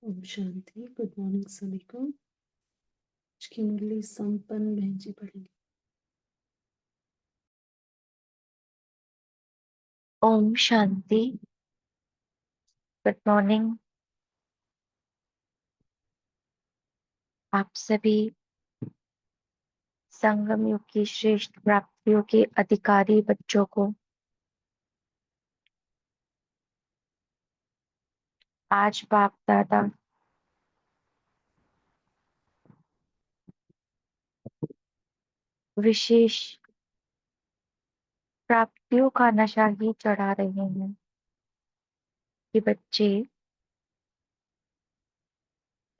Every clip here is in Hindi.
ओम शांति। गुड मॉर्निंग सभी को। आज की मुरली संपन्न बहन जी पढ़ेंगे। ओम शांति। Good morning. आप सभी संगम युग की श्रेष्ठ प्राप्तियों के अधिकारी बच्चों को आज बाप दादा विशेष प्राप्तियों का नशा ही चढ़ा रहे हैं कि बच्चे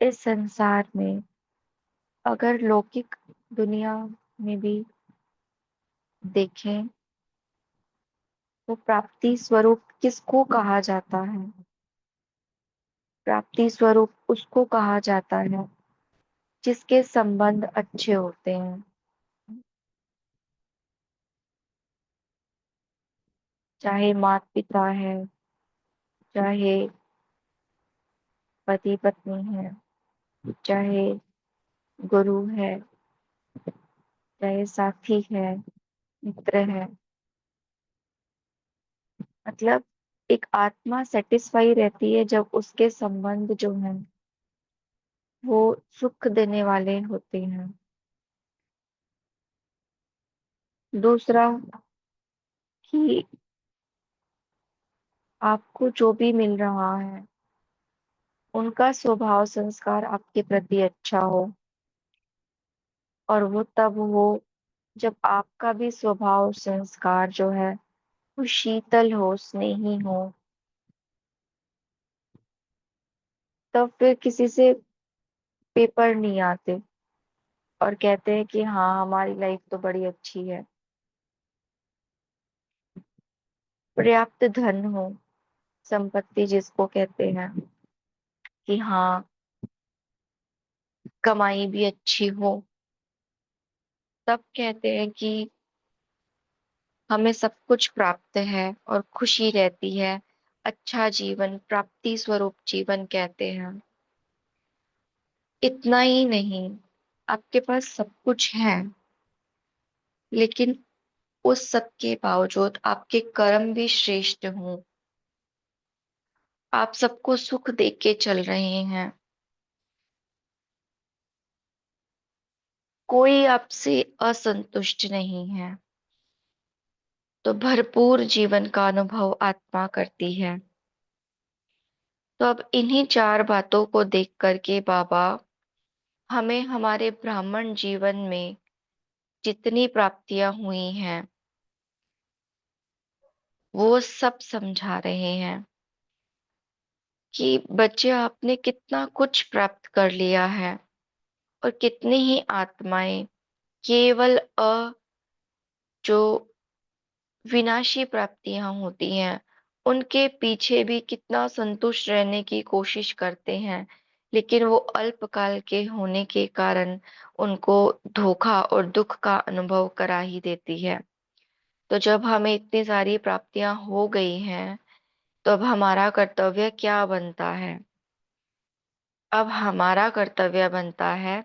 इस संसार में अगर लौकिक दुनिया में भी देखें तो प्राप्ति स्वरूप किसको कहा जाता है? प्राप्ति स्वरूप उसको कहा जाता है जिसके संबंध अच्छे होते हैं, चाहे माता पिता है, चाहे पति पत्नी है, चाहे गुरु है, चाहे साथी है, मित्र है। मतलब एक आत्मा सेटिस्फाई रहती है जब उसके संबंध जो हैं वो सुख देने वाले होते हैं। दूसरा कि आपको जो भी मिल रहा है उनका स्वभाव संस्कार आपके प्रति अच्छा हो, और वो तब हो जब आपका भी स्वभाव संस्कार जो है वो शीतल हो, स्नेही हो। तब फिर किसी से पेपर नहीं आते और कहते हैं कि हाँ हमारी लाइफ तो बड़ी अच्छी है। पर्याप्त धन हो, संपत्ति जिसको कहते हैं कि हाँ कमाई भी अच्छी हो, तब कहते हैं कि हमें सब कुछ प्राप्त है और खुशी रहती है। अच्छा जीवन प्राप्ति स्वरूप जीवन कहते हैं। इतना ही नहीं, आपके पास सब कुछ है, लेकिन उस सब के बावजूद आपके कर्म भी श्रेष्ठ हों। आप सबको सुख दे के चल रहे हैं, कोई आपसे असंतुष्ट नहीं है, तो भरपूर जीवन का अनुभव आत्मा करती है। तो अब इन्हीं चार बातों को देख करके बाबा हमें हमारे ब्राह्मण जीवन में जितनी प्राप्तियां हुई हैं वो सब समझा रहे हैं कि बच्चे आपने कितना कुछ प्राप्त कर लिया है, और कितनी ही आत्माएं केवल जो विनाशी प्राप्तियां होती हैं उनके पीछे भी कितना संतुष्ट रहने की कोशिश करते हैं, लेकिन वो अल्पकाल के होने के कारण उनको धोखा और दुख का अनुभव करा ही देती है। तो जब हमें इतनी सारी प्राप्तियां हो गई हैं, तो अब हमारा कर्तव्य क्या बनता है? अब हमारा कर्तव्य बनता है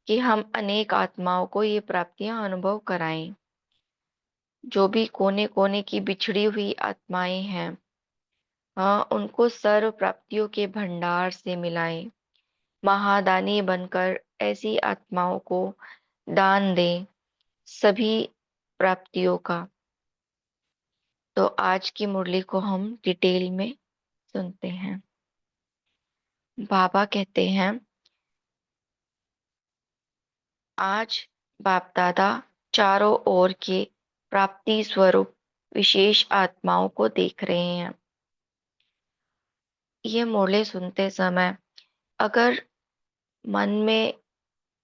कि हम अनेक आत्माओं को ये प्राप्तियां अनुभव कराएं। जो भी कोने कोने की बिछड़ी हुई आत्माएं हैं, हाँ, उनको सर्व प्राप्तियों के भंडार से मिलाएं। महादानी बनकर ऐसी आत्माओं को दान दें सभी प्राप्तियों का। तो आज की मुरली को हम डिटेल में सुनते हैं। बाबा कहते हैं, आज बाप दादा चारों ओर के प्राप्ति स्वरूप विशेष आत्माओं को देख रहे हैं। ये मुरली सुनते समय अगर मन में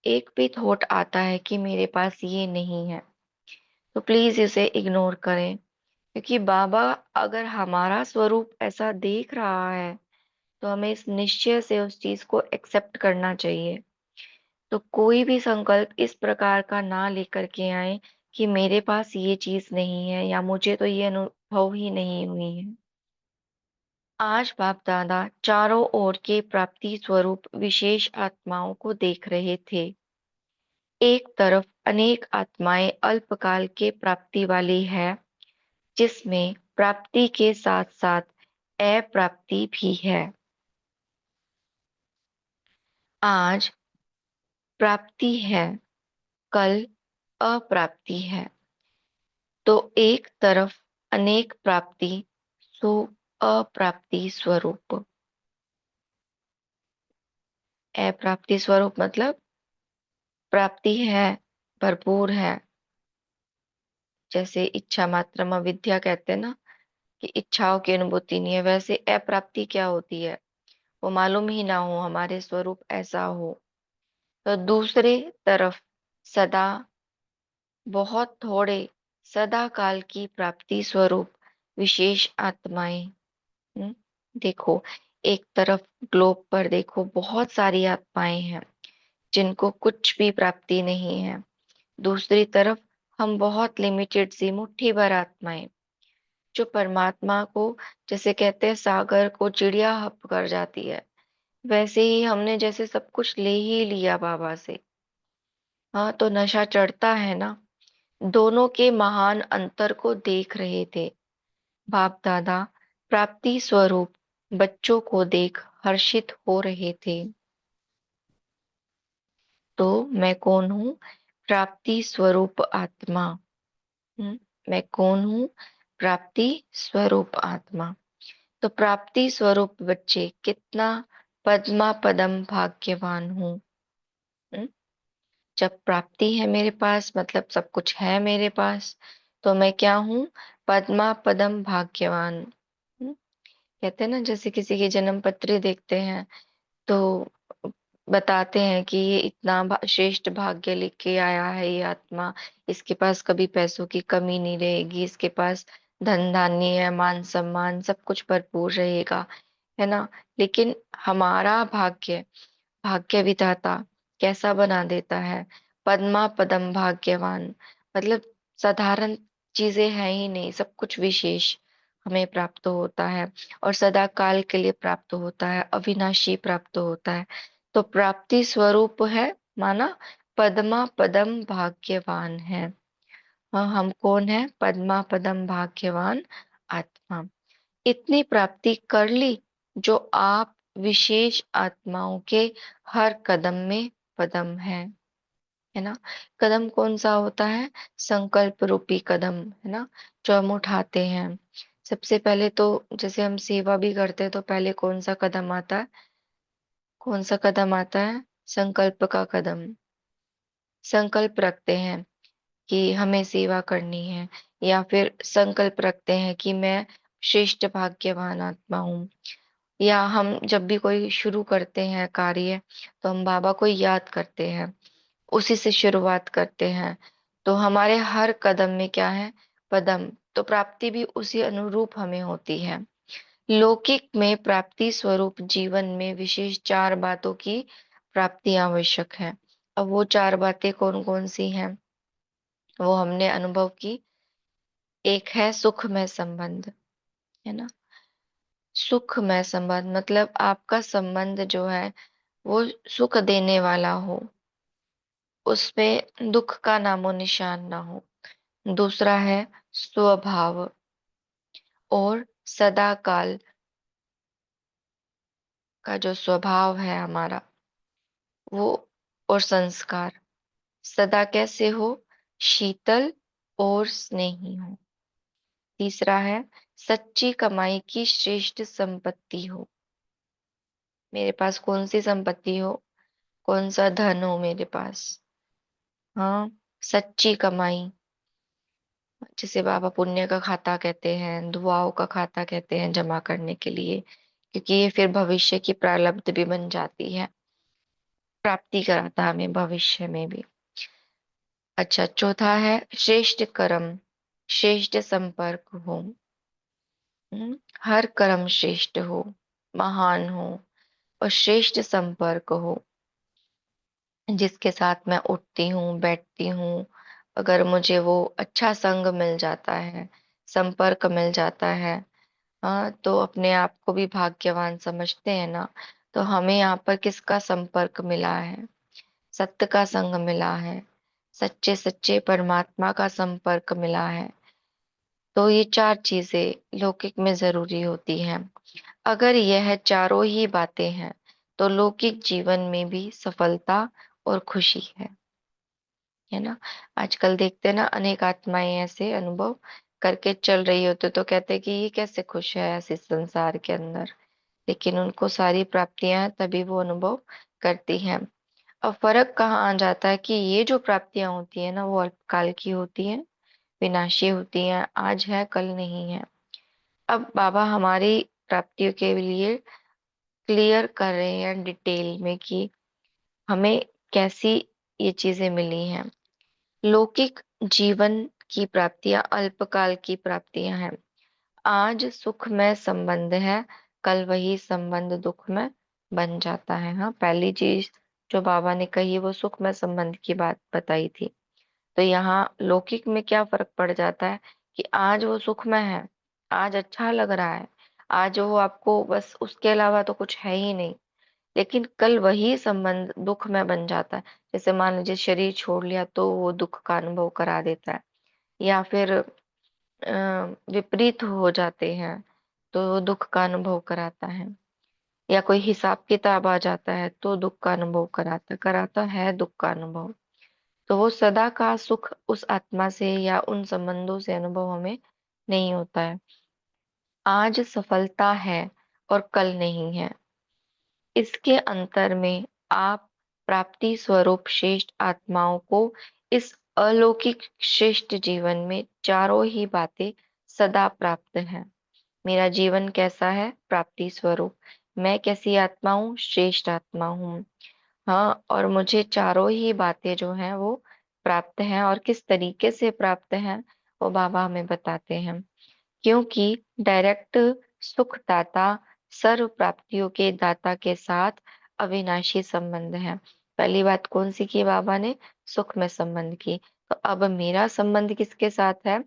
एक भी थॉट आता है कि मेरे पास ये नहीं है, तो प्लीज इसे इग्नोर करें। क्योंकि बाबा अगर हमारा स्वरूप ऐसा देख रहा है, तो हमें इस निश्चय से उस चीज को एक्सेप्ट करना चाहिए। तो कोई भी संकल्प इस प्रकार का ना लेकर के आए कि मेरे पास ये चीज नहीं है या मुझे तो ये अनुभव ही नहीं हुई है। आज बाप दादा चारों ओर के प्राप्ति स्वरूप विशेष आत्माओं को देख रहे थे। एक तरफ अनेक आत्माएं अल्पकाल के प्राप्ति वाली है, जिसमें प्राप्ति के साथ साथ अप्राप्ति भी है। आज प्राप्ति है, कल अप्राप्ति है। तो एक तरफ अनेक प्राप्ति, सो अप्राप्ति स्वरूप। अप्राप्ति स्वरूप मतलब प्राप्ति है, भरपूर है। जैसे इच्छा मात्रम अविद्या कहते हैं ना, कि इच्छाओं की अनुभूति नहीं है, वैसे अप्राप्ति क्या होती है? वो मालूम ही ना हो हमारे स्वरूप ऐसा हो। तो दूसरे तरफ सदा, बहुत थोड़े, सदा काल की प्राप्ति स्वरूप विशेष आत्माएं। हम्म, देखो, एक तरफ ग्लोब पर देखो बहुत सारी आत्माएं हैं जिनको कुछ भी प्राप्ति नहीं है। दूसरी तरफ हम बहुत लिमिटेड सी मुट्ठी भर आत्माएं जो परमात्मा को, जैसे कहते हैं सागर को चिड़िया हप कर जाती है, वैसे ही हमने जैसे सब कुछ ले ही लिया बाबा से। हाँ, तो नशा चढ़ता है ना। दोनों के महान अंतर को देख रहे थे बाप दादा। प्राप्ति स्वरूप बच्चों को देख हर्षित हो रहे थे। तो मैं कौन हूँ? प्राप्ति स्वरूप आत्मा। मैं कौन हूँ? प्राप्ति स्वरूप आत्मा। तो प्राप्ति स्वरूप बच्चे कितना पद्मा पदम भाग्यवान हूँ। हम्म, जब प्राप्ति है मेरे पास, मतलब सब कुछ है मेरे पास, तो मैं क्या हूँ? पद्मा पदम भाग्यवान। कहते हैं ना, जैसे किसी की जन्म पत्री देखते हैं तो बताते हैं कि ये इतना श्रेष्ठ भाग्य लेके आया है ये आत्मा, इसके पास कभी पैसों की कमी नहीं रहेगी, इसके पास धन धान्य है, मान सम्मान सब कुछ भरपूर रहेगा, है ना। लेकिन हमारा भाग्य, भाग्य विधाता कैसा बना देता है? पद्मा पदम भाग्यवान, मतलब साधारण चीजें हैं ही नहीं, सब कुछ विशेष हमें प्राप्त होता है और सदा काल के लिए प्राप्त होता है, अविनाशी प्राप्त होता है। तो प्राप्ति स्वरूप है माना पद्मा पदम भाग्यवान है। हाँ, हम कौन है? पद्मा पदम भाग्यवान आत्मा। इतनी प्राप्ति कर ली जो आप विशेष आत्माओं के हर कदम में पदम है ना। कदम कौन सा होता है? संकल्प रूपी कदम, है ना, जो हम उठाते हैं। सबसे पहले तो जैसे हम सेवा भी करते हैं तो पहले कौन सा कदम आता है? कौन सा कदम आता है? संकल्प का कदम। संकल्प रखते हैं कि हमें सेवा करनी है, या फिर संकल्प रखते हैं कि मैं श्रेष्ठ भाग्यवान आत्मा हूँ। या हम जब भी कोई शुरू करते हैं कार्य तो हम बाबा को याद करते हैं, उसी से शुरुआत करते हैं। तो हमारे हर कदम में क्या है? पदम। तो प्राप्ति भी उसी अनुरूप हमें होती है। लौकिक में प्राप्ति स्वरूप जीवन में विशेष चार बातों की प्राप्ति आवश्यक है। अब वो चार बातें कौन कौन सी हैं वो हमने अनुभव की। एक है सुखमय संबंध, है ना। सुखमय संबंध मतलब आपका संबंध जो है वो सुख देने वाला हो, उसमें दुख का नामो निशान ना हो। दूसरा है स्वभाव और सदा काल का जो स्वभाव है हमारा वो, और संस्कार सदा कैसे हो? शीतल और स्नेही हो। तीसरा है सच्ची कमाई की श्रेष्ठ संपत्ति हो। मेरे पास कौन सी संपत्ति हो? कौन सा धन हो मेरे पास? हाँ, सच्ची कमाई, जिसे बाबा पुण्य का खाता कहते हैं, दुआओं का खाता कहते हैं जमा करने के लिए, क्योंकि ये फिर भविष्य की प्रारब्ध भी बन जाती है, प्राप्ति कराता हमें भविष्य में भी। अच्छा, चौथा है श्रेष्ठ कर्म, श्रेष्ठ संपर्क हो। हर कर्म श्रेष्ठ हो, महान हो, और श्रेष्ठ संपर्क हो, जिसके साथ मैं उठती हूँ बैठती हूँ। अगर मुझे वो अच्छा संग मिल जाता है, संपर्क मिल जाता है, हाँ, तो अपने आप को भी भाग्यवान समझते हैं ना। तो हमें यहाँ पर किसका संपर्क मिला है? सत्य का संग मिला है, सच्चे सच्चे परमात्मा का संपर्क मिला है। तो ये चार चीजें लौकिक में जरूरी होती हैं। अगर यह चारों ही बातें हैं तो लौकिक जीवन में भी सफलता और खुशी है ना। आजकल देखते हैं ना, अनेक आत्माएं ऐसे अनुभव करके चल रही होती तो कहते हैं कि ये कैसे खुश है ऐसे संसार के अंदर। लेकिन उनको सारी प्राप्तियां हैं तभी वो अनुभव करती हैं। अब फर्क कहाँ आ जाता है कि ये जो प्राप्तियां होती है ना वो अल्पकाल की होती हैं, विनाशी होती हैं, आज है कल नहीं है। अब बाबा हमारी प्राप्तियों के लिए क्लियर कर रहे हैं डिटेल में कि हमें कैसी ये चीजें मिली हैं। लौकिक जीवन की प्राप्तियां अल्पकाल की प्राप्तियां हैं। आज सुख में संबंध है, कल वही संबंध दुख में बन जाता है। हाँ, पहली चीज जो बाबा ने कही वो सुख में संबंध की बात बताई थी। तो यहाँ लौकिक में क्या फर्क पड़ जाता है कि आज वो सुख में है, आज अच्छा लग रहा है, आज वो आपको बस उसके अलावा तो कुछ है ही नहीं। लेकिन कल वही संबंध दुख में बन जाता है। जैसे मान लीजिए शरीर छोड़ लिया तो वो दुख का अनुभव करा देता है, या फिर विपरीत हो जाते हैं तो वो दुख का अनुभव कराता है, या कोई हिसाब किताब आ जाता है तो दुख का अनुभव कराता कराता है दुख का अनुभव। तो वो सदा का सुख उस आत्मा से या उन संबंधों से अनुभव हमें नहीं होता है। आज सफलता है और कल नहीं है, इसके अंतर में आप प्राप्ति स्वरूप श्रेष्ठ आत्माओं को इस अलौकिक श्रेष्ठ जीवन में चारों ही बातें सदा प्राप्त हैं। मेरा जीवन कैसा है? प्राप्ति स्वरूप। मैं कैसी आत्मा हूँ? श्रेष्ठ आत्मा हूँ। हाँ, और मुझे चारों ही बातें जो हैं वो प्राप्त हैं, और किस तरीके से प्राप्त हैं वो बाबा हमें बताते हैं। क्योंकि डायरेक्ट सुखदाता सर्व प्राप्तियों के दाता के साथ अविनाशी संबंध है। पहली बात कौन सी की बाबा ने? सुख में संबंध की। तो अब मेरा संबंध किसके साथ है?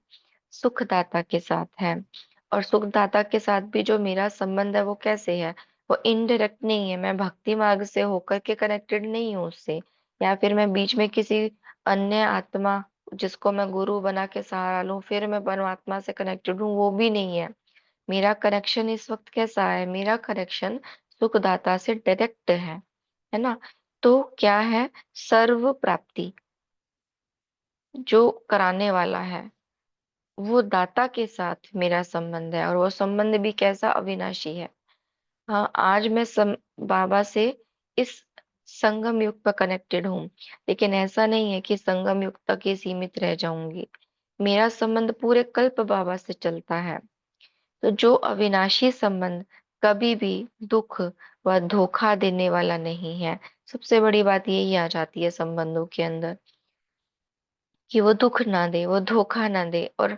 सुखदाता के साथ है। और सुखदाता के साथ भी जो मेरा संबंध है वो कैसे है, वो इनडायरेक्ट नहीं है, मैं भक्ति मार्ग से होकर के कनेक्टेड नहीं हूँ उससे, या फिर मैं बीच में किसी अन्य आत्मा जिसको मैं गुरु बना के सहारा लूं फिर मैं परमात्मा से कनेक्टेड हूँ, वो भी नहीं है। मेरा कनेक्शन इस वक्त कैसा है, मेरा कनेक्शन सुखदाता से डायरेक्ट है ना। तो क्या है, सर्व प्राप्ति जो कराने वाला है वो दाता के साथ मेरा संबंध है, और वो संबंध भी कैसा, अविनाशी है। हाँ, आज मैं बाबा से इस संगम युग पर कनेक्टेड हूँ, लेकिन ऐसा नहीं है कि संगम युग तक ही सीमित रह जाऊंगी। मेरा संबंध पूरे कल्प बाबा से चलता है। तो जो अविनाशी संबंध कभी भी दुख व धोखा देने वाला नहीं है। सबसे बड़ी बात यही आ जाती है संबंधों के अंदर, कि वो दुख ना दे, वो धोखा ना दे। और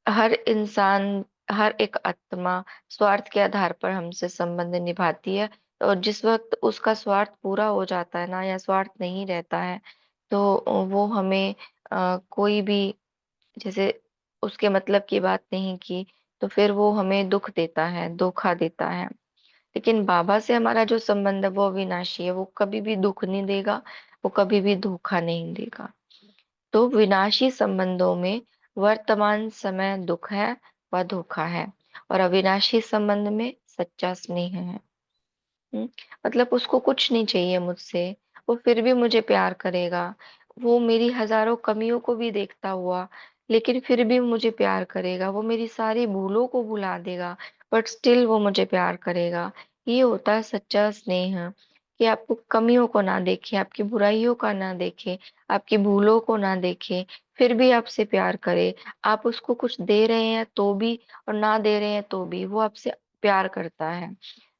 हर इंसान, हर एक आत्मा स्वार्थ के आधार पर हमसे संबंध निभाती है। और जिस वक्त उसका स्वार्थ पूरा हो जाता है ना, या स्वार्थ नहीं रहता है, तो वो हमें कोई भी, जैसे उसके मतलब की बात नहीं की, तो फिर वो हमें दुख देता है, धोखा देता है। लेकिन बाबा से हमारा जो संबंध है वो अविनाशी है, वो कभी भी दुख नहीं देगा, वो कभी भी धोखा नहीं देगा। तो विनाशी संबंधों में वर्तमान समय दुख है व धोखा है, और अविनाशी संबंध में सच्चा स्नेह है। हम्म, मतलब उसको कुछ नहीं चाहिए मुझसे, वो फिर भी मुझे प्यार करेगा। वो मेरी हजारों कमियों को भी देखता हुआ, लेकिन फिर भी मुझे प्यार करेगा। वो मेरी सारी भूलों को भुला देगा, बट स्टिल वो मुझे प्यार करेगा। ये होता है सच्चा स्नेह, कि आपको कमियों को ना देखे, आपकी बुराइयों का ना देखे, आपकी भूलों को ना देखे, फिर भी आपसे प्यार करे। आप उसको कुछ दे रहे हैं तो भी, और ना दे रहे हैं तो भी वो आपसे प्यार करता है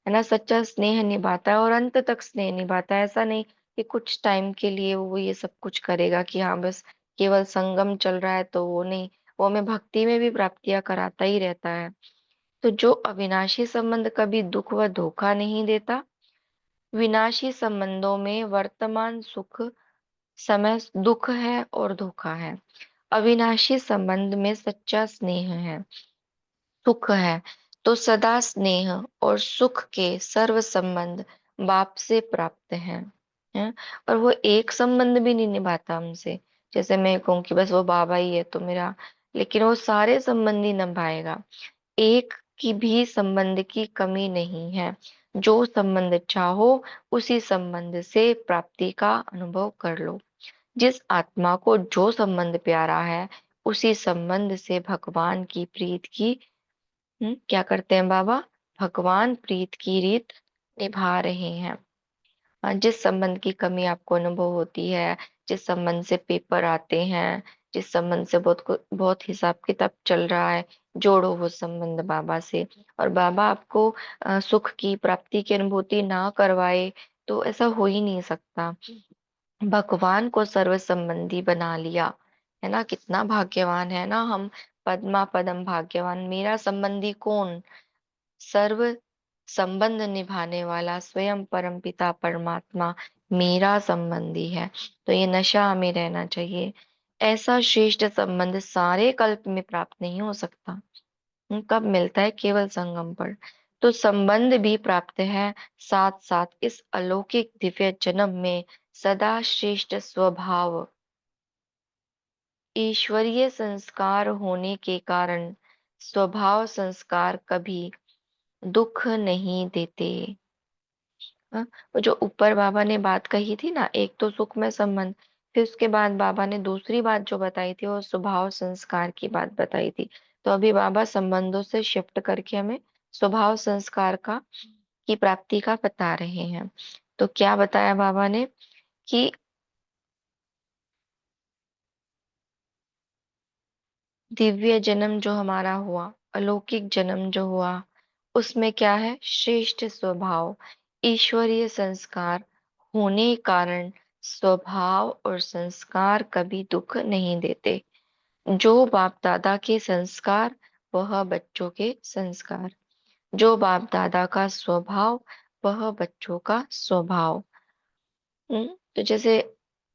ना। सच्चा स्नेह निभाता है और अंत तक स्नेह निभाता है। ऐसा नहीं कि कुछ टाइम के लिए वो ये सब कुछ करेगा, कि हाँ बस केवल संगम चल रहा है तो वो नहीं, वो हमें भक्ति में भी प्राप्तियां कराता ही रहता है। तो जो अविनाशी संबंध कभी दुख व धोखा नहीं देता, विनाशी संबंधों में वर्तमान सुख समय दुख है और धोखा है। अविनाशी संबंध में सच्चा स्नेह है, सुख है। तो सदा स्नेह और सुख के सर्व संबंध बाप से प्राप्त हैं। और वो एक संबंध भी नहीं निभाता हमसे। जैसे मैं कहूँ कि बस वो बाबा ही है तो मेरा, लेकिन वो सारे संबंध ही निभाएगा। एक की भी संबंध की कमी नहीं है। जो संबंध चाहो उसी संबंध से प्राप्ति का अनुभव कर लो। जिस आत्मा को जो संबंध प्यारा है, उसी संबंध से भगवान की प्रीत की, क्या करते हैं बाबा, भगवान प्रीत की रीत निभा रहे हैं। जिस संबंध की कमी आपको अनुभव होती है, जिस संबंध से पेपर आते हैं, जिस संबंध से बहुत हिसाब किताब चल रहा है, जोड़ो वो संबंध बाबा से। और बाबा आपको सुख की प्राप्ति की अनुभूति ना करवाए तो ऐसा हो ही नहीं सकता। भगवान को सर्व संबंधी बना लिया, है ना। कितना भाग्यवान है ना हम, पद्मा पदम भाग्यवान। मेरा संबंधी कौन, सर्व संबंध निभाने वाला स्वयं परमपिता परमात्मा मेरा संबंधी है। तो ये नशा हमें रहना चाहिए। ऐसा श्रेष्ठ संबंध सारे कल्प में प्राप्त नहीं हो सकता। कब मिलता है, केवल संगम पर। तो संबंध भी प्राप्त है, साथ साथ इस अलौकिक दिव्य जन्म में सदा श्रेष्ठ स्वभाव ईश्वरीय संस्कार होने के कारण स्वभाव संस्कार कभी दुख नहीं देते। हाँ, वो जो ऊपर बाबा ने बात कही थी ना, एक तो सुख में संबंध, फिर उसके बाद बाबा ने दूसरी बात जो बताई थी वो स्वभाव संस्कार की बात बताई थी। तो अभी बाबा संबंधों से शिफ्ट करके हमें स्वभाव संस्कार का की प्राप्ति का बता रहे हैं। तो क्या बताया बाबा ने, कि दिव्य जन्म जो हमारा हुआ, अलौकिक जन्म जो हुआ, उसमें क्या है, श्रेष्ठ स्वभाव ईश्वरीय संस्कार होने कारण स्वभाव और संस्कार कभी दुख नहीं देते। जो बाप दादा के संस्कार, वह बच्चों के संस्कार। जो बाप दादा का स्वभाव, वह बच्चों का स्वभाव। तो जैसे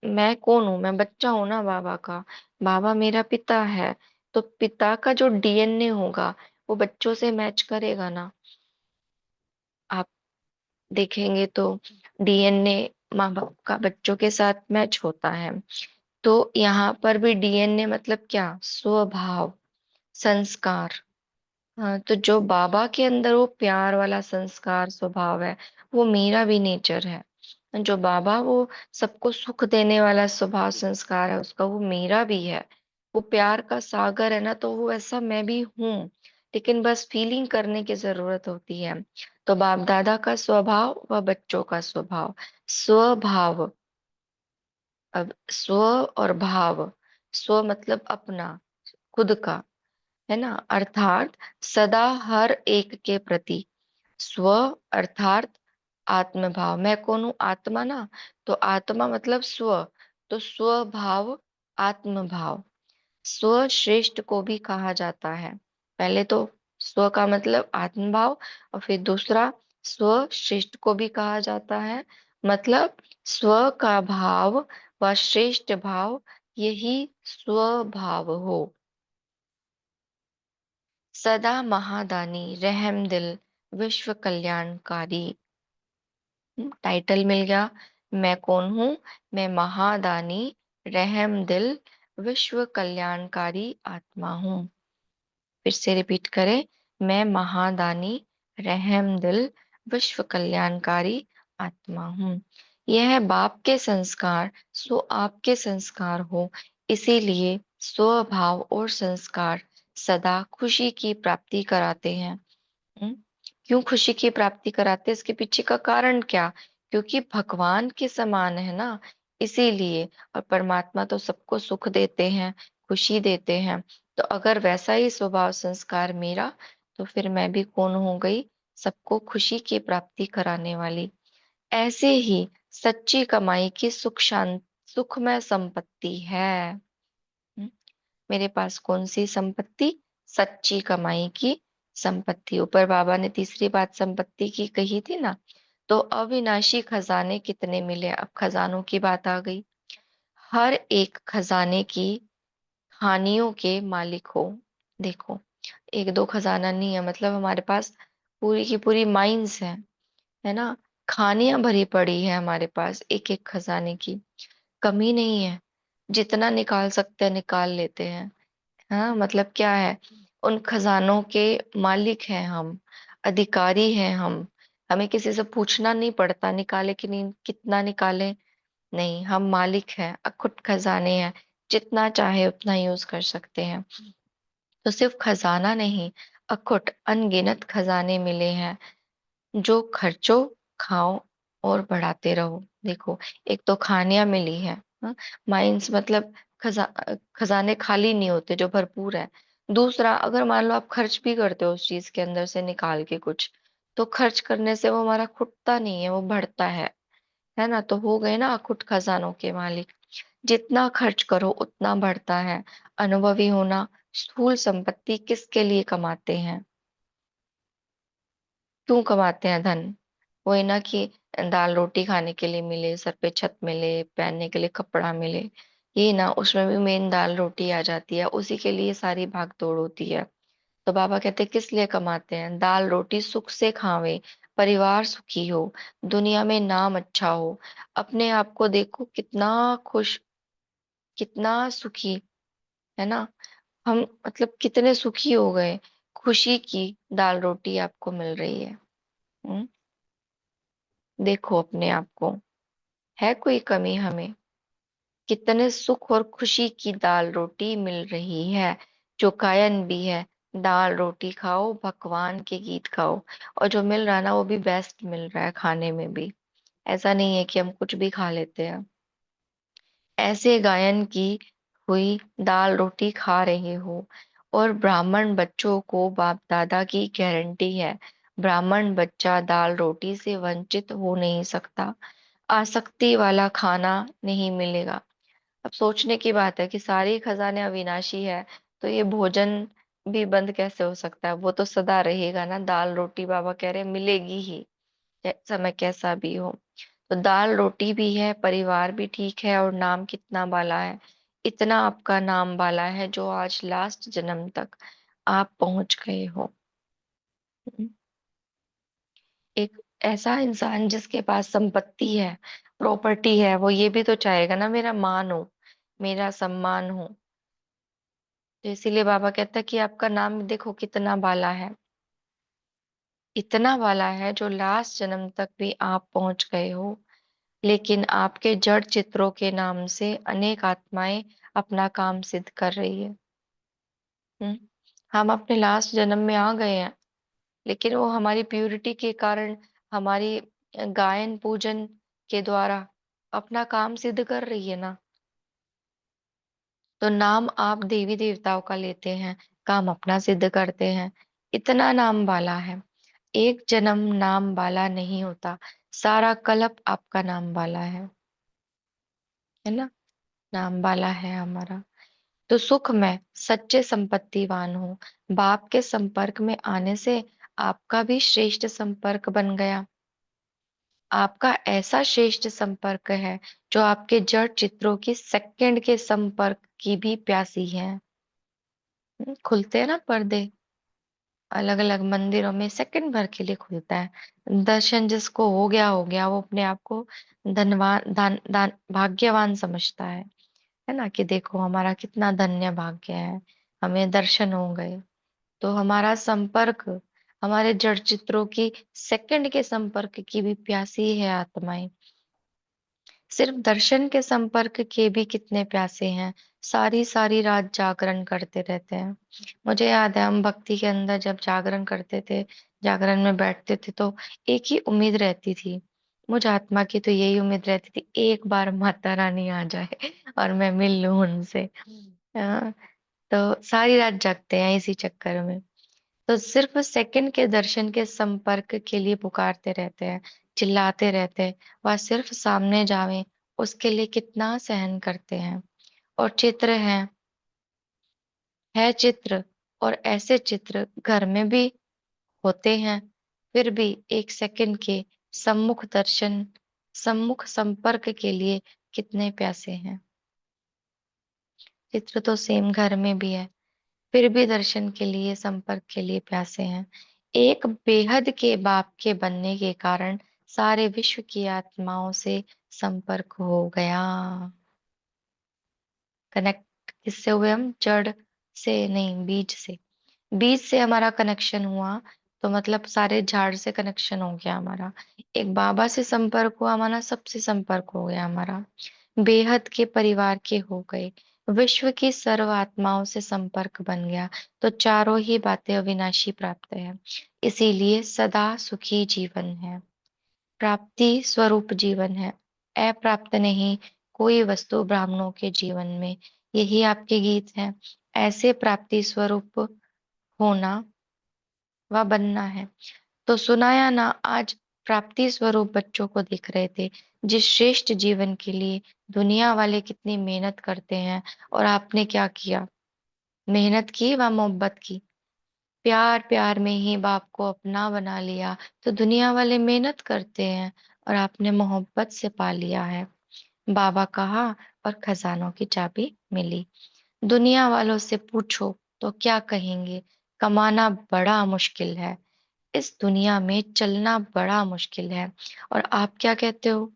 मैं कौन हूं, मैं बच्चा हूं ना बाबा का, बाबा मेरा पिता है। तो पिता का जो डीएनए होगा वो बच्चों से मैच करेगा ना। आप देखेंगे तो डीएनए माँ बाप का बच्चों के साथ मैच होता है। तो यहाँ पर भी डीएनए मतलब क्या, स्वभाव, संस्कार। हाँ, तो जो बाबा के अंदर वो प्यार वाला संस्कार स्वभाव है, वो मेरा भी नेचर है। जो बाबा वो सबको सुख देने वाला स्वभाव संस्कार है उसका, वो मेरा भी है। वो प्यार का सागर है ना, तो वो ऐसा मैं भी हूँ। लेकिन बस फीलिंग करने की जरूरत होती है। तो बाप दादा का स्वभाव व बच्चों का स्वभाव, स्वभाव। अब स्व और भाव, स्व मतलब अपना, खुद का, है ना, अर्थात सदा हर एक के प्रति। स्व अर्थात आत्मभाव, मैं कौन हूं, आत्मा ना। तो आत्मा मतलब स्व, तो स्वभाव, आत्मभाव। स्व श्रेष्ठ को भी कहा जाता है। पहले तो स्व का मतलब आत्मभाव, और फिर दूसरा स्व श्रेष्ठ को भी कहा जाता है। मतलब स्व का भाव व श्रेष्ठ भाव, यही स्वभाव हो। सदा महादानी, रहम दिल, विश्व कल्याणकारी। टाइटल मिल गया। मैं कौन हूं, मैं महादानी, रहम दिल, विश्व कल्याणकारी आत्मा हूँ। फिर से रिपीट करें, मैं महादानी, रहम दिल, विश्व कल्याणकारी आत्मा हूँ। यह है बाप के संस्कार, सो आपके संस्कार हो। इसीलिए स्वभाव और संस्कार सदा खुशी की प्राप्ति कराते हैं। हम्म, क्यों खुशी की प्राप्ति कराते हैं, इसके पीछे का कारण क्या? क्योंकि भगवान के समान है ना, इसीलिए। और परमात्मा तो सबको सुख देते हैं, खुशी देते हैं। तो अगर वैसा ही स्वभाव संस्कार मेरा, तो फिर मैं भी कौन हो गई, सबको खुशी की प्राप्ति कराने वाली। ऐसे ही सच्ची कमाई की सुख शांत सुखमय संपत्ति है। हम्म, मेरे पास कौन सी संपत्ति, सच्ची कमाई की संपत्ति। ऊपर बाबा ने तीसरी बात संपत्ति की कही थी ना। तो अविनाशी खजाने कितने मिले, अब खजानों की बात आ गई। हर एक खजाने की खानियों के मालिक हो। देखो, एक दो खजाना नहीं है, मतलब हमारे पास पूरी की पूरी माइंस है ना। खानियां भरी पड़ी है हमारे पास एक एक खजाने की, कमी नहीं है। जितना निकाल सकते हैं निकाल लेते हैं। हाँ, मतलब क्या है, उन खजानों के मालिक हैं हम, अधिकारी हैं हम। हमें किसी से पूछना नहीं पड़ता निकाले कि नहीं, कितना निकाले, नहीं, हम मालिक हैं, अखुट खजाने हैं। जितना चाहे उतना यूज कर सकते हैं। तो सिर्फ खजाना नहीं, अखुट अनगिनत खजाने मिले हैं, जो खर्चो, खाओ और बढ़ाते रहो। देखो, एक तो खानियां मिली है, हाँ? माइंस मतलब खजाने खाली नहीं होते, जो भरपूर है। दूसरा, अगर मान लो आप खर्च भी करते हो उस चीज के अंदर से निकाल के कुछ, तो खर्च करने से वो हमारा खुटता नहीं है, वो बढ़ता है ना। तो हो गए ना अखुट खजानों के मालिक। जितना खर्च करो उतना बढ़ता है। अनुभवी होना, स्थूल संपत्ति किसके लिए कमाते हैं, क्यों कमाते हैं धन? वही ना कि दाल रोटी खाने के लिए मिले, सर पे छत मिले, पहनने के लिए कपड़ा मिले। ये ना, उसमें भी मेन दाल रोटी आ जाती है, उसी के लिए सारी भाग दौड़ होती है। तो बाबा कहते हैं किस लिए कमाते हैं, दाल रोटी सुख से खावे, परिवार सुखी हो, दुनिया में नाम अच्छा हो। अपने आप को देखो कितना खुश, कितना सुखी, है ना। हम मतलब कितने सुखी हो गए, खुशी की दाल रोटी आपको मिल रही है। हम्म, देखो अपने आप को, है कोई कमी हमें? कितने सुख और खुशी की दाल रोटी मिल रही है, जो गायन भी है। दाल रोटी खाओ, भगवान के गीत गाओ। और जो मिल रहा है ना, वो भी बेस्ट मिल रहा है खाने में भी। ऐसा नहीं है कि हम कुछ भी खा लेते हैं। ऐसे गायन की हुई दाल रोटी खा रहे हो। और ब्राह्मण बच्चों को बाप दादा की गारंटी है, ब्राह्मण बच्चा दाल रोटी से वंचित हो नहीं सकता। आसक्ति वाला खाना नहीं मिलेगा। अब सोचने की बात है कि सारे खजाने अविनाशी है, तो ये भोजन भी बंद कैसे हो सकता है? वो तो सदा रहेगा ना, दाल रोटी बाबा कह रहे हैं मिलेगी ही, समय कैसा भी हो। तो दाल रोटी भी है, परिवार भी ठीक है, और नाम कितना बाला है। इतना आपका नाम वाला है जो आज लास्ट जन्म तक आप पहुंच गए हो। एक ऐसा इंसान जिसके पास संपत्ति है, प्रॉपर्टी है, वो ये भी तो चाहेगा ना मेरा मान हो, मेरा सम्मान हो। तो इसीलिए बाबा कहता है कि आपका नाम देखो कितना बाला है, इतना वाला है जो लास्ट जन्म तक भी आप पहुंच गए हो। लेकिन आपके जड़ चित्रों के नाम से अनेक आत्माएं अपना काम सिद्ध कर रही है। हम्म। हम अपने लास्ट जन्म में आ गए हैं, लेकिन वो हमारी प्यूरिटी के कारण, हमारी गायन पूजन के द्वारा अपना काम सिद्ध कर रही है ना। तो नाम आप देवी देवताओं का लेते हैं, काम अपना सिद्ध करते हैं। इतना नाम वाला है। एक जन्म नाम वाला नहीं होता, सारा कल्प आपका नाम वाला है ना। नाम वाला है हमारा। तो सुख में सच्चे संपत्तिवान हो। बाप के संपर्क में आने से आपका भी श्रेष्ठ संपर्क बन गया। आपका ऐसा श्रेष्ठ संपर्क है जो आपके जड़ चित्रों की सेकंड के संपर्क की भी प्यासी है। खुलते हैं ना पर्दे, अलग अलग मंदिरों में सेकंड भर के लिए खुलता है। दर्शन जिसको हो गया, वो अपने आप को धनवान दान दान भाग्यवान समझता है ना, कि देखो हमारा कितना धन्य भाग्य है, हमें दर्शन हो गए। तो हमारा संपर्क, हमारे जड़ चित्रों की सेकंड के संपर्क की भी प्यासी है आत्माएं। सिर्फ दर्शन के संपर्क के भी कितने प्यासे हैं, सारी सारी रात जागरण करते रहते हैं। मुझे याद है हम भक्ति के अंदर जब जागरण करते थे, जागरण में बैठते थे, तो एक ही उम्मीद रहती थी, मुझ आत्मा की तो यही उम्मीद रहती थी, एक बार माता रानी आ जाए और मैं मिल लूं उनसे। हाँ, तो सारी रात जगते हैं इसी चक्कर में। तो सिर्फ सेकंड के दर्शन के संपर्क के लिए पुकारते रहते हैं, चिल्लाते रहते हैं, वह सिर्फ सामने जावे उसके लिए कितना सहन करते हैं। और चित्र है चित्र, और ऐसे चित्र घर में भी होते हैं। फिर भी एक सेकंड के सम्मुख दर्शन, सम्मुख संपर्क के लिए कितने प्यासे हैं। चित्र तो सेम घर में भी है, फिर भी दर्शन के लिए, संपर्क के लिए प्यासे हैं। एक बेहद के बाप के बनने के कारण सारे विश्व की आत्माओं से संपर्क हो गया। कनेक्ट किससे हुए हम? जड़ से नहीं, बीज से। बीज से हमारा कनेक्शन हुआ, तो मतलब सारे झाड़ से कनेक्शन हो गया हमारा। एक बाबा से संपर्क हुआ हमारा, सबसे संपर्क हो गया हमारा, बेहद के परिवार के हो गए, विश्व की सर्व आत्माओं से संपर्क बन गया। तो चारों ही बातें अविनाशी प्राप्त है, इसीलिए सदा सुखी जीवन है, प्राप्ति स्वरूप जीवन है, अप्राप्त नहीं कोई वस्तु ब्राह्मणों के जीवन में। यही आपके गीत हैं, ऐसे प्राप्ति स्वरूप होना व बनना है। तो सुनाया ना आज, प्राप्ति स्वरूप बच्चों को दिख रहे थे, जिस श्रेष्ठ जीवन के लिए दुनिया वाले कितनी मेहनत करते हैं, और आपने क्या किया? मेहनत की व मोहब्बत की, प्यार प्यार में ही बाप को अपना बना लिया। तो दुनिया वाले मेहनत करते हैं, और आपने मोहब्बत से पा लिया है। बाबा कहा और खजानों की चाबी मिली। दुनिया वालों से पूछो तो क्या कहेंगे? कमाना बड़ा मुश्किल है, इस दुनिया में चलना बड़ा मुश्किल है। और आप क्या कहते हो?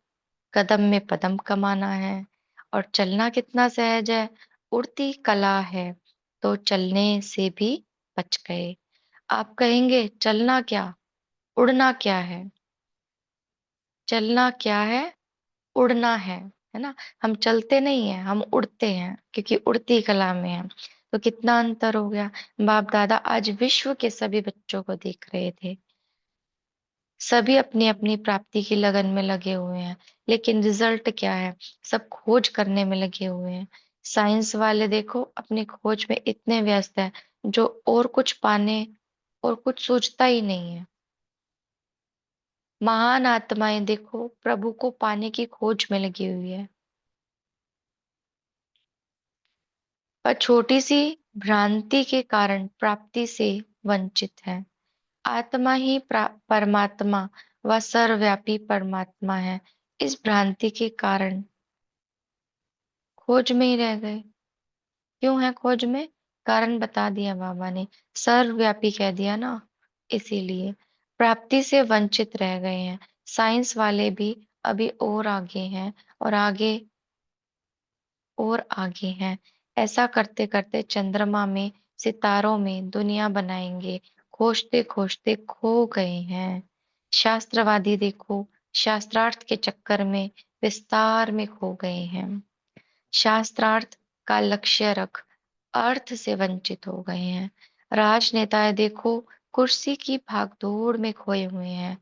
कदम में पदम कमाना है, और चलना कितना सहज है, उड़ती कला है, तो चलने से भी बच गए। आप कहेंगे चलना क्या, उड़ना क्या है? चलना क्या है, उड़ना है ना। हम चलते नहीं है, हम उड़ते हैं, क्योंकि उड़ती कला में है। तो कितना अंतर हो गया। बाप दादा आज विश्व के सभी बच्चों को देख रहे थे, सभी अपनी अपनी प्राप्ति की लगन में लगे हुए हैं, लेकिन रिजल्ट क्या है? सब खोज करने में लगे हुए हैं। साइंस वाले देखो अपनी खोज में इतने व्यस्त है, जो और कुछ पाने और कुछ सोचता ही नहीं है। महान आत्माएं देखो प्रभु को पाने की खोज में लगी हुई है, पर छोटी सी भ्रांति के कारण प्राप्ति से वंचित है। आत्मा ही परमात्मा व सर्वव्यापी परमात्मा है, इस भ्रांति के कारण खोज में ही रह गए। क्यों है खोज में? कारण बता दिया बाबा ने, सर्वव्यापी कह दिया ना, इसीलिए प्राप्ति से वंचित रह गए हैं। साइंस वाले भी अभी और आगे हैं, और आगे और आगे हैं। ऐसा करते करते चंद्रमा में, सितारों में दुनिया बनाएंगे। खोजते खोजते खो गए हैं। शास्त्रवादी देखो, शास्त्रार्थ के चक्कर में विस्तार में खो गए हैं। शास्त्रार्थ का लक्ष्य रख अर्थ से वंचित हो गए हैं। राजनेताएं देखो, कुर्सी की भागदौड़ में खोए हुए हैं।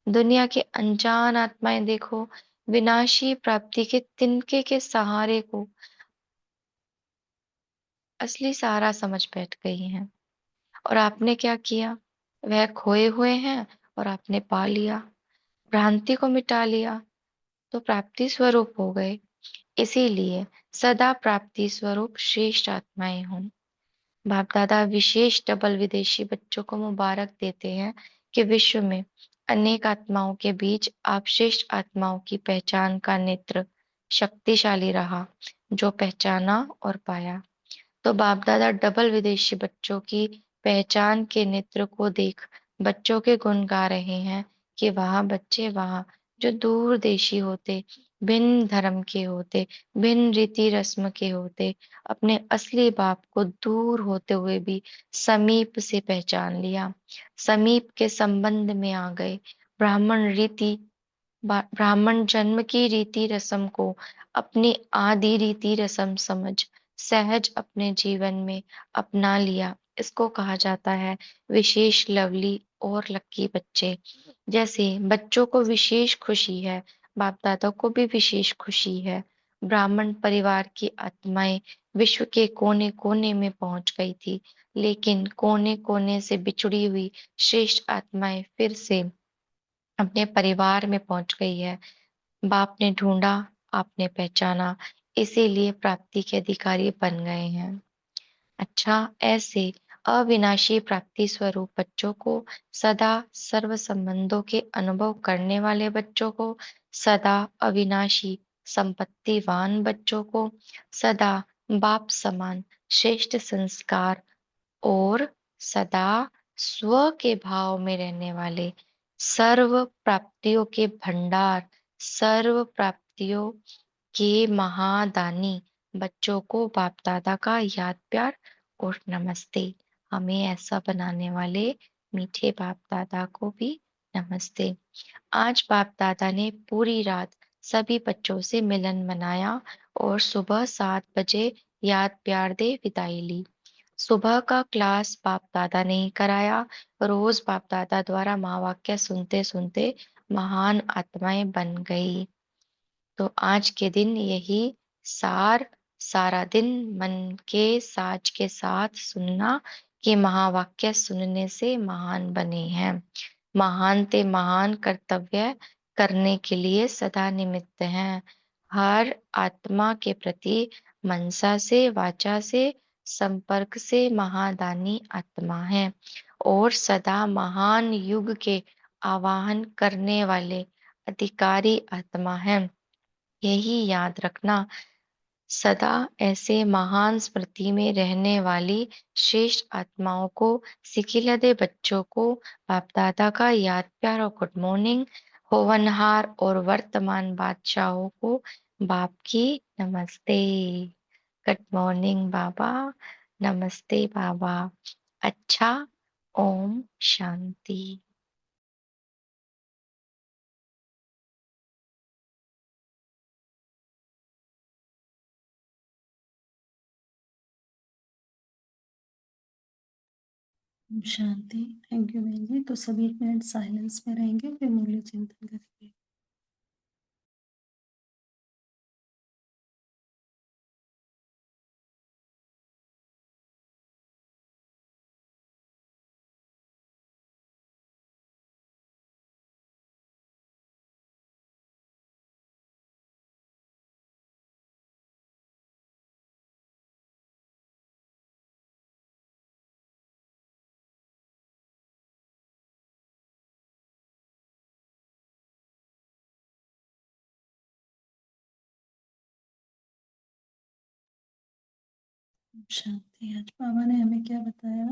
दुनिया के अनजान आत्माएं देखो, विनाशी प्राप्ति के तिनके के सहारे को असली सहारा समझ बैठ गई हैं। और आपने क्या किया? वह खोए हुए हैं और आपने पा लिया, भ्रांति को मिटा लिया, तो प्राप्ति स्वरूप हो गए। इसीलिए सदा प्राप्ति स्वरूप श्रेष्ठ आत्माएं हों। बाप दादा विशेष डबल विदेशी बच्चों को मुबारक देते हैं कि विश्व में अनेक आत्माओं के बीच आप श्रेष्ठ आत्माओं की पहचान का नेत्र शक्तिशाली रहा, जो पहचाना और पाया। तो बाप दादा डबल विदेशी बच्चों की पहचान के नेत्र को देख बच्चों के गुण गा रहे हैं कि वहां बच्चे, वहां जो दूर देशी होते, भिन्न धर्म के होते, भिन्न रीति रस्म के होते, अपने असली बाप को दूर होते हुए भी समीप से पहचान लिया, समीप के संबंध में आ गए। ब्राह्मण रीति ब्राह्मण जन्म की रीति रस्म को अपनी आदि रीति रस्म समझ सहज अपने जीवन में अपना लिया। इसको कहा जाता है विशेष लवली और लक्की बच्चे। जैसे बच्चों को विशेष खुशी है, बाप दादा को भी विशेष खुशी है। ब्राह्मण परिवार की आत्माएं विश्व के कोने कोने में पहुंच गई थी, लेकिन कोने कोने से बिछड़ी हुई श्रेष्ठ आत्माएं फिर से अपने परिवार में पहुंच गई है। बाप ने ढूंढा, आपने पहचाना, इसीलिए प्राप्ति के अधिकारी बन गए हैं। अच्छा, ऐसे अविनाशी प्राप्ति स्वरूप बच्चों को, सदा सर्व संबंधों के अनुभव करने वाले बच्चों को, सदा अविनाशी संपत्तिवान बच्चों को, सदा बाप समान श्रेष्ठ संस्कार और सदा स्व के भाव में रहने वाले, सर्व प्राप्तियों के भंडार, सर्व प्राप्तियों के महादानी बच्चों को बाप दादा का याद प्यार और नमस्ते। हमें ऐसा बनाने वाले मीठे बाप दादा को भी नमस्ते। आज बाप दादा ने पूरी रात सभी बच्चों से मिलन मनाया और सुबह 7 बजे याद प्यार दे विदाई ली। सुबह का क्लास बाप दादा ने ही कराया। रोज बाप दादा द्वारा महावाक्य सुनते सुनते महान आत्माएं बन गई। तो आज के दिन यही सारा दिन मन के साज के साथ सुनना कि महावाक्य सुनने से महान बने हैं। महान ते महान कर्तव्य करने के लिए सदा निमित्त हैं। हर आत्मा के प्रति मनसा से, वाचा से, संपर्क से महादानी आत्मा है और सदा महान युग के आवाहन करने वाले अधिकारी आत्मा है। यही याद रखना, सदा ऐसे महान स्मृति में रहने वाली श्रेष्ठ आत्माओं को, सिखिलदे बच्चों को बाप दादा का याद प्यार और गुड मॉर्निंग। होवनहार और वर्तमान बादशाहों को बाप की नमस्ते। गुड मॉर्निंग बाबा, नमस्ते बाबा। अच्छा, ओम शांति। शांति। थैंक यू बहन जी। तो सभी 1 मिनट साइलेंस में रहेंगे, फिर मुरली चिंतन करेंगे। शांति। आज बाबा ने हमें क्या बताया?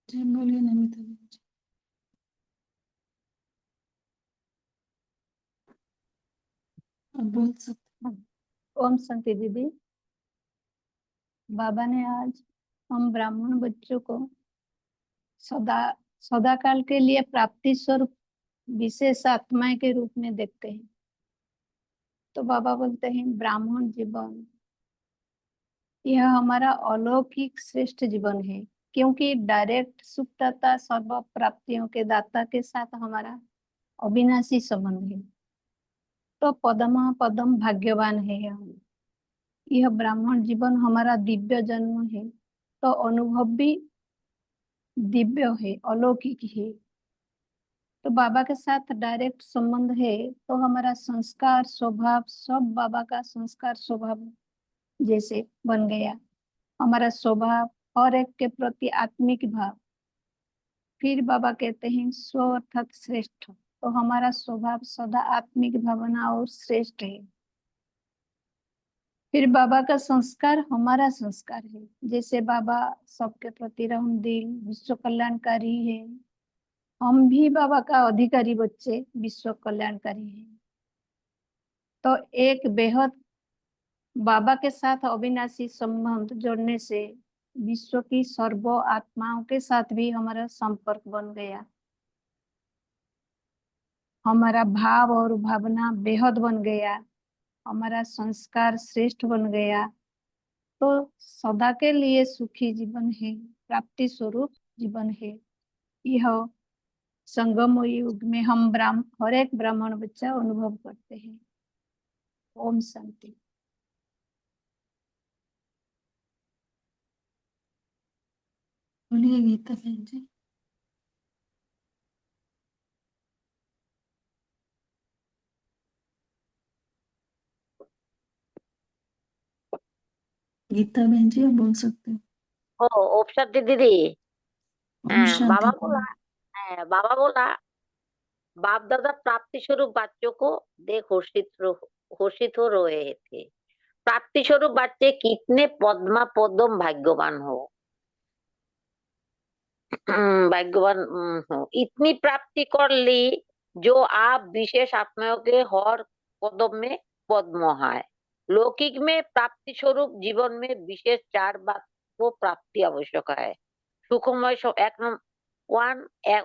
जी बोलिए नमिता बहन जी। अब बोल सकते। ओम शांति दीदी। बाबा ने आज हम ब्राह्मण बच्चों को सदा सदा काल के लिए प्राप्ति स्वरूप विशेष आत्माएं के रूप में देखते हैं। तो बाबा बोलते हैं ब्राह्मण जीवन यह हमारा अलौकिक श्रेष्ठ जीवन है, क्योंकि डायरेक्ट सुखदाता सर्व प्राप्तियों के दाता के साथ हमारा अविनाशी संबंध है। तो पदम पदम भाग्यवान है हम। यह ब्राह्मण जीवन हमारा दिव्य जन्म है, तो अनुभव भी दिव्य है, अलौकिक है। तो बाबा के साथ डायरेक्ट संबंध है, तो हमारा संस्कार स्वभाव सब बाबा का संस्कार स्वभाव जैसे बन गया। हमारा स्वभाव और एक के प्रति आत्मिक भाव। फिर बाबा कहते हैं स्व अर्थात श्रेष्ठ, तो हमारा स्वभाव सदा आत्मिक भावना और श्रेष्ठ है। फिर बाबा का संस्कार हमारा संस्कार है, जैसे बाबा सबके प्रति रहम दिल विश्व कल्याणकारी है। हम भी बाबा का अधिकारी बच्चे विश्व कल्याणकारी हैं। तो एक बेहद बाबा के साथ अविनाशी संबंध जोड़ने से विश्व की सर्व आत्माओं के साथ भी हमारा संपर्क बन गया। हमारा भाव और भावना बेहद बन गया, हमारा संस्कार श्रेष्ठ बन गया। तो सदा के लिए सुखी जीवन है, प्राप्ति स्वरूप जीवन है। यह संगम युग में हम हर एक ब्राह्मण बच्चा अनुभव करते हैं। ओम शांति। बोलिए गीता बहन जी। गीता बहन जी आप बोल सकते हो। ओम शांति दीदी। ओम शांति। बाबा बोला बाप दादा प्राप्ति स्वरूप बच्चों को देख हर्षित हो रहे थे। प्राप्ति स्वरूप बच्चे कितने पद्मा पद्म भाग्यवान हो। भाग्यवान हो, इतनी प्राप्ति कर ली जो आप विशेष आत्माओं के हर कदम में पद्म है। लौकिक में प्राप्ति स्वरूप जीवन में विशेष 4 बात को प्राप्ति आवश्यक है। सुखमय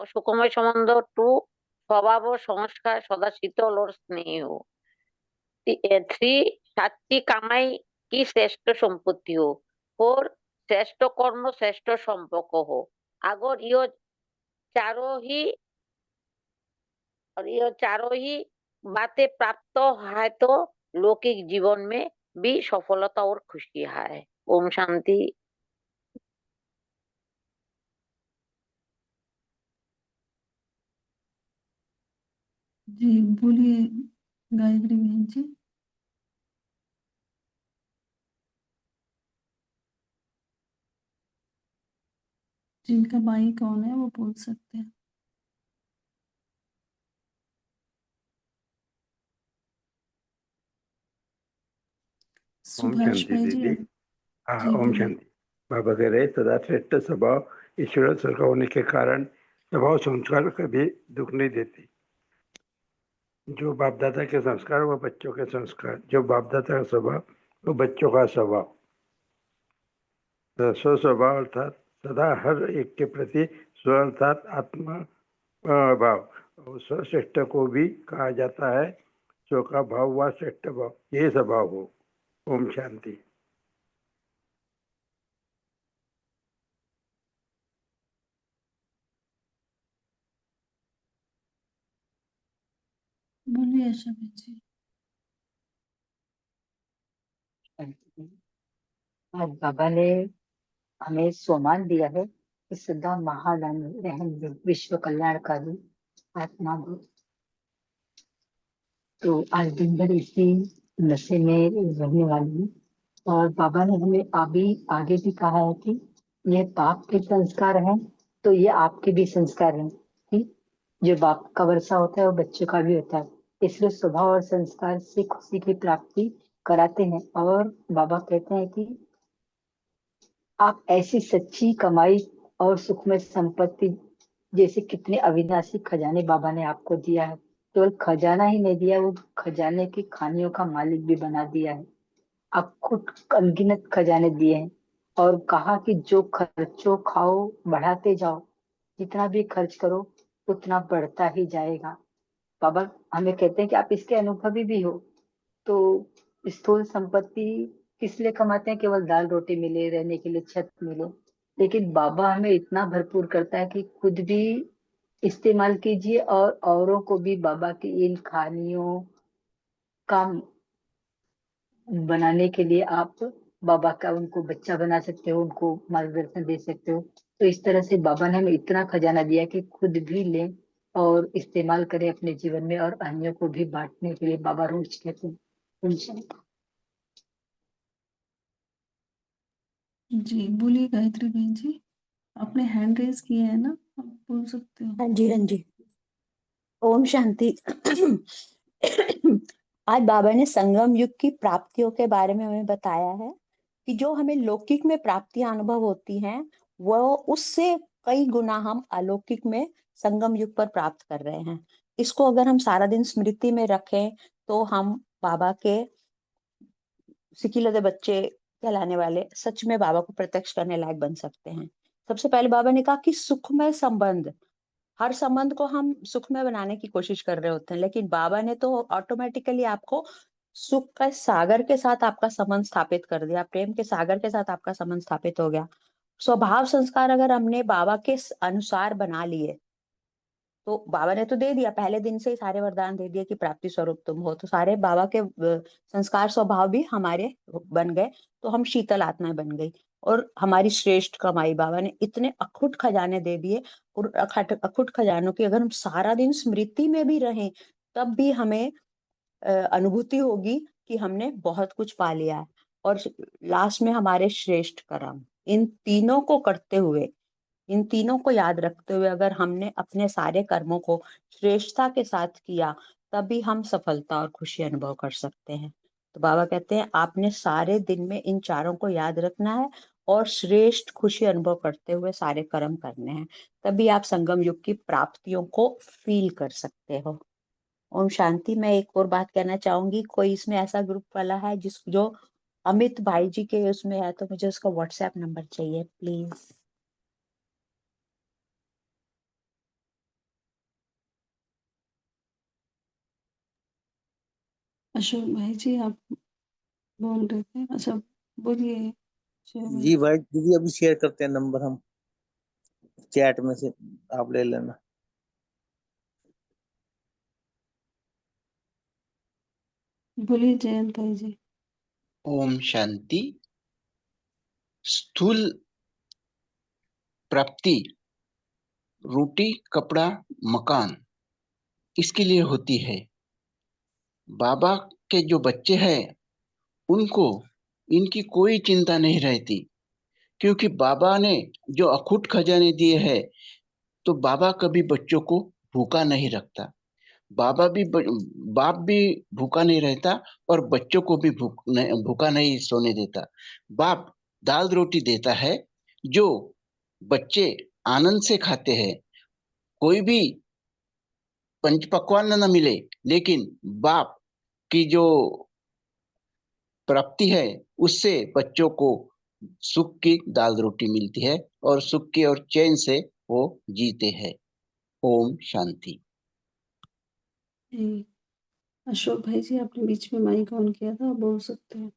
सुखमय संबंध, 2 स्वभाव और संस्कार सदा शीतल और स्नेही हो। 3 सात्विक कमाई की श्रेष्ठ संपत्ति हो। 4 श्रेष्ठ कर्म श्रेष्ठ संपर्क हो। अगर ये चारों ही बातें प्राप्त है तो लौकिक जीवन में भी सफलता और खुशी है। ओम शांति। जी बोलिए गायत्री बहन जी। जिनका माइक ऑन है वो बोल सकते हैं। ओम सुभाष शांति भाई जी। दीदी। हाँ जी ओम बोलिए। शांति। बाबा कह रहे सदा श्रेष्ठ स्वभाव ईश्वर स्वर्ग होने के कारण स्वभाव संस्कार कभी दुख नहीं देती। जो बाप दादा के संस्कार वो बच्चों के संस्कार, जो बाप दादा का स्वभाव वो बच्चों का स्वभाव। स्व स्वभाव अर्थात सदा हर एक के प्रति स्व अर्थात आत्मा भाव। स्वश्रेष्ठ को भी कहा जाता है। स्व का भाव व श्रेष्ठ भाव यही स्वभाव हो। ओम शांति। बोलिए आशा बहन जी। आज बाबा ने हमें सोमान दिया है कि सदा महादान रहम विश्व कल्याणकारी आत्मा दो। तो आज दिन भर इसी नशे में रहने वाली हूँ। और बाबा ने हमें अभी आगे भी कहा है कि ये पाप के संस्कार हैं, तो ये आपके भी संस्कार हैं। ठीक, जो बाप का वर्षा होता है वो बच्चों का भी होता है। इसलिए स्वभाव और संस्कार से खुशी की प्राप्ति कराते हैं। और बाबा कहते हैं कि आप ऐसी सच्ची कमाई और सुखमय संपत्ति जैसे कितने अविनाशी खजाने बाबा ने आपको दिया है। केवल खजाना ही नहीं दिया, वो खजाने की खानियों का मालिक भी बना दिया है। आप खुद अनगिनत खजाने दिए हैं और कहा कि जो खर्चो खाओ बढ़ाते जाओ, जितना भी खर्च करो उतना बढ़ता ही जाएगा। बाबा हमें कहते हैं कि आप इसके अनुभवी भी हो। तो स्थूल संपत्ति किस लिए कमाते हैं? केवल दाल रोटी मिले, रहने के लिए छत मिले। लेकिन बाबा हमें इतना भरपूर करता है कि खुद भी इस्तेमाल कीजिए और औरों को भी बाबा की इन खानियों का बनाने के लिए आप बाबा का उनको बच्चा बना सकते हो, उनको मार्गदर्शन दे सकते हो। तो इस तरह से बाबा ने हमें इतना खजाना दिया कि खुद भी लें और इस्तेमाल करें अपने जीवन में, और अन्यों को भी बांटने के लिए बाबा रोज कहते हैं। जी बोलिए गायत्री बहन जी, आपने हैंड रेज किया है ना, आप बोल सकते हो। हाँ जी, हाँ जी। ओम शांति। आज बाबा ने संगम युग की प्राप्तियों के बारे में हमें बताया है कि जो हमें लौकिक में प्राप्तियां अनुभव होती हैं, वो उससे कई गुना हम अलौकिक में संगम युग पर प्राप्त कर रहे हैं। इसको अगर हम सारा दिन स्मृति में रखें तो हम बाबा के सिकिलते बच्चे कहलाने वाले सच में बाबा को प्रत्यक्ष करने लायक बन सकते हैं। सबसे पहले बाबा ने कहा कि सुखमय संबंध, हर संबंध को हम सुख में बनाने की कोशिश कर रहे होते हैं, लेकिन बाबा ने तो ऑटोमेटिकली आपको सुख का सागर के साथ आपका संबंध स्थापित कर दिया, प्रेम के सागर के साथ आपका संबंध स्थापित हो गया। स्वभाव संस्कार अगर हमने बाबा के अनुसार बना लिए, तो बाबा ने तो दे दिया, पहले दिन से ही सारे वरदान दे दिए कि प्राप्ति स्वरूप तुम हो, तो सारे बाबा के संस्कार स्वभाव भी हमारे बन गए, तो हम शीतल आत्माएं बन गई। और हमारी श्रेष्ठ कमाई, बाबा ने इतने अखुट खजाने दे दिए, और अखुट खजानों की अगर हम सारा दिन स्मृति में भी रहें, तब भी हमें अनुभूति होगी कि हमने बहुत कुछ पा लिया है। और लास्ट में हमारे श्रेष्ठ कर्म, इन तीनों को करते हुए, इन तीनों को याद रखते हुए अगर हमने अपने सारे कर्मों को श्रेष्ठता के साथ किया, तभी हम सफलता और खुशी अनुभव कर सकते हैं। तो बाबा कहते हैं आपने सारे दिन में इन चारों को याद रखना है और श्रेष्ठ खुशी अनुभव करते हुए सारे कर्म करने हैं, तभी आप संगम युग की प्राप्तियों को फील कर सकते हो। ओम शांति। मैं एक और बात कहना चाहूंगी, कोई इसमें ऐसा ग्रुप वाला है जिस जो अमित भाई जी के उसमें है, तो मुझे उसका व्हाट्सएप नंबर चाहिए प्लीज। अशोक भाई जी आप बोल रहे थे, अच्छा बोलिए। जी भाई दीदी अभी शेयर करते हैं नंबर हम चैट में से, आप ले लेना। बोलिए जयंत भाई जी। ओम शांति। स्थूल प्राप्ति रोटी कपड़ा मकान इसके लिए होती है। बाबा के जो बच्चे हैं उनको इनकी कोई चिंता नहीं रहती, क्योंकि बाबा ने जो अखुट खजाने दिए हैं, तो बाबा कभी बच्चों को भूखा नहीं रखता। बाप भी भूखा नहीं रहता और बच्चों को भी भूखा नहीं सोने देता। बाप दाल रोटी देता है जो बच्चे आनंद से खाते हैं। कोई भी पंच पकवान न मिले, लेकिन बाप की जो प्राप्ति है उससे बच्चों को सुख की दाल रोटी मिलती है और सुख के और चैन से वो जीते हैं। ओम शांति। जी अशोक भाई जी आपने बीच में माइक ऑन किया था, आप बोल सकते हैं।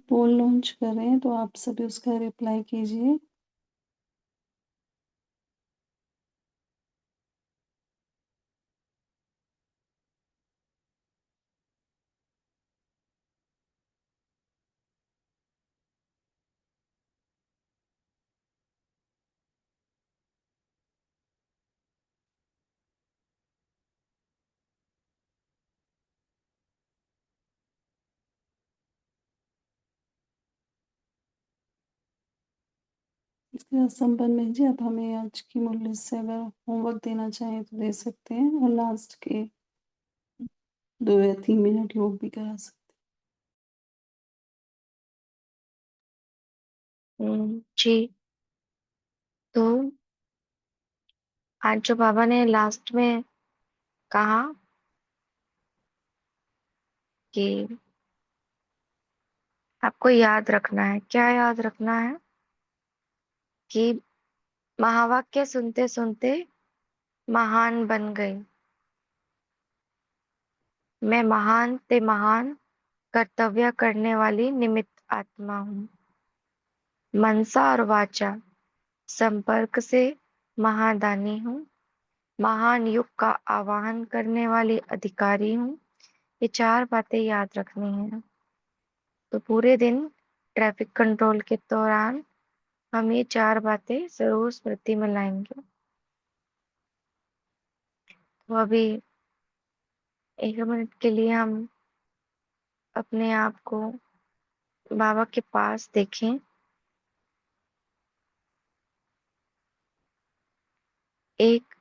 पोल लॉन्च कर रहे हैं तो आप सभी उसका रिप्लाई कीजिए। इसके बाद संपन्न बहन जी, आप हमें आज की मुरली से अगर होमवर्क देना चाहें तो दे सकते हैं, और लास्ट के 2 या 3 मिनट योग भी करा सकते जी। तो आज जो बाबा ने लास्ट में कहा कि आपको याद रखना है, क्या याद रखना है? कि महावाक्य सुनते सुनते महान बन गई। मैं महान ते महान कर्तव्य करने वाली निमित्त आत्मा हूँ। मनसा और वाचा संपर्क से महादानी हूँ। महान युग का आवाहन करने वाली अधिकारी हूँ। ये 4 बातें याद रखनी है। तो पूरे दिन ट्रैफिक कंट्रोल के दौरान हम ये 4 बातें जरूर स्मृति में लाएंगे। तो अभी 1 मिनट के लिए हम अपने आप को बाबा के पास देखें। एक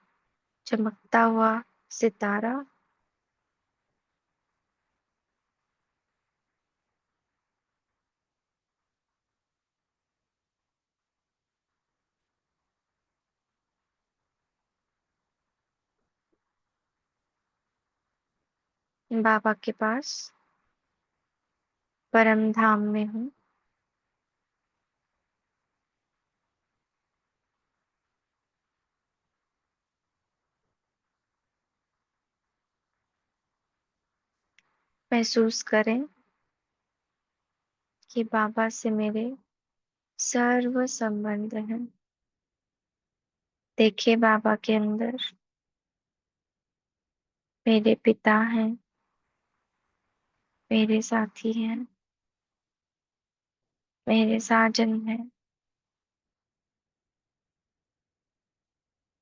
चमकता हुआ सितारा, बाबा के पास परम धाम में हूँ। महसूस करें कि बाबा से मेरे सर्व संबंध हैं। देखिए बाबा के अंदर मेरे पिता हैं, मेरे साथी हैं, मेरे साजन हैं,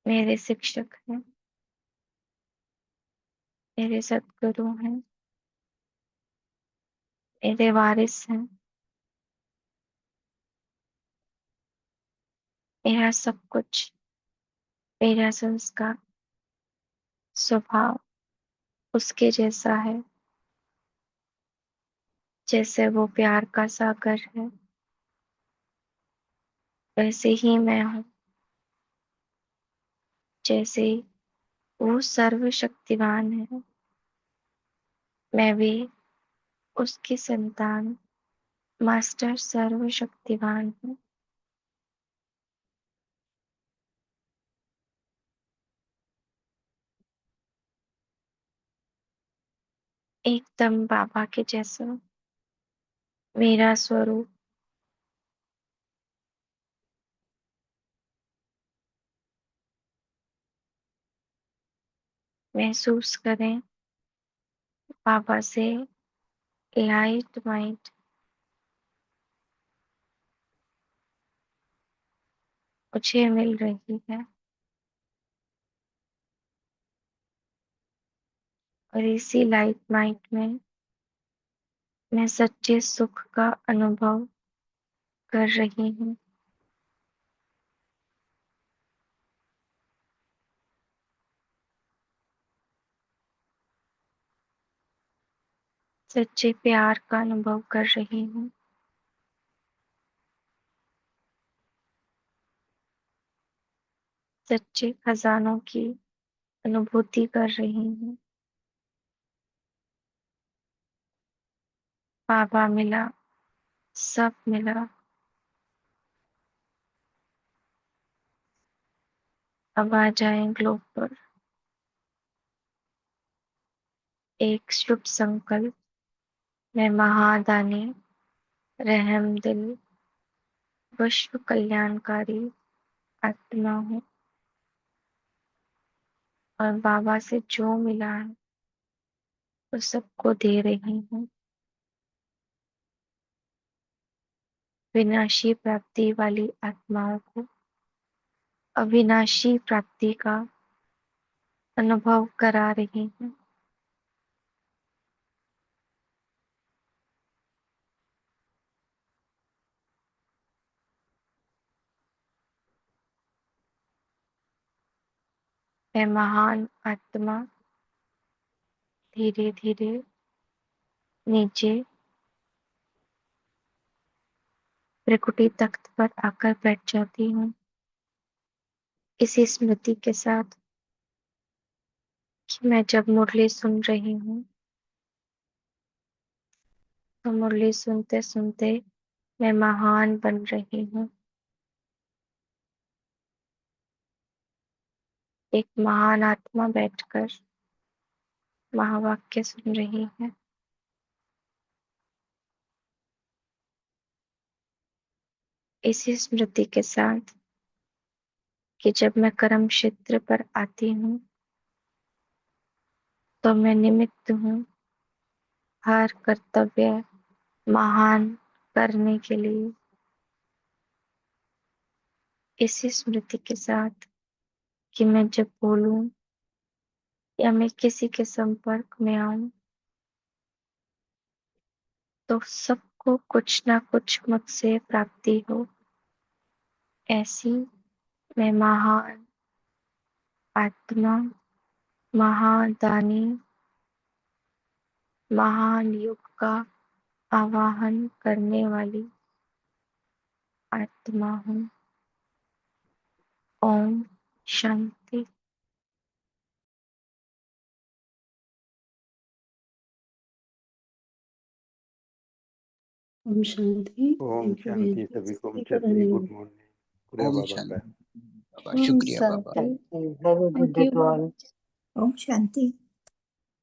मेरे शिक्षक हैं, मेरे सद्गुरु हैं, मेरे वारिस हैं, मेरा सब कुछ, मेरा संस्कार, स्वभाव उसके जैसा है। जैसे वो प्यार का सागर है, वैसे ही मैं हूँ। जैसे वो सर्वशक्तिमान है, मैं भी उसकी संतान मास्टर सर्वशक्तिमान हूँ। एकदम बाबा के जैसा मेरा स्वरूप। महसूस करें बाबा से लाइट माइट मुझे मिल रही है, और इसी लाइट माइट में मैं सच्चे सुख का अनुभव कर रही हूँ। सच्चे प्यार का अनुभव कर रही हूँ। सच्चे खजानों की अनुभूति कर रही हूँ। बाबा मिला, सब मिला। अब आ जाएं ग्लोब पर एक शुभ संकल्प। मैं महादानी, रहम दिल, विश्व कल्याणकारी आत्मा हूँ, और बाबा से जो मिला है वो सबको दे रही हूँ। विनाशी प्राप्ति वाली आत्माओं को अविनाशी प्राप्ति का अनुभव करा रही हूँ। मैं महान आत्मा धीरे धीरे नीचे प्रकृति तख्त पर आकर बैठ जाती हूँ, इसी स्मृति के साथ कि मैं जब मुरली सुन रही हूँ तो मुरली सुनते सुनते मैं महान बन रही हूँ, एक महान आत्मा बैठकर महावाक्य सुन रही है। इसी स्मृति के साथ कि जब मैं कर्म क्षेत्र पर आती हूँ तो मैं निमित्त हूँ हर कर्तव्य महान करने के लिए। इसी स्मृति के साथ कि मैं जब बोलूं या मैं किसी के संपर्क में आऊं तो सबको कुछ ना कुछ मुझसे प्राप्ति हो, ऐसी मैं महान आत्मा, महादानी, महान युग का आवाहन करने वाली आत्मा हूँ। ओम शांति। ओम शांति। ओम थैंक यू शांति, बहन जी, सभी को सभी को चलिए, गुड धन्यवाद। मॉर्निंग, शुक्रिया ओम बाबा शांति का। बाबा, शुक्रिया बाबा। शांति। Have a good thank day you to all. ओम शांति।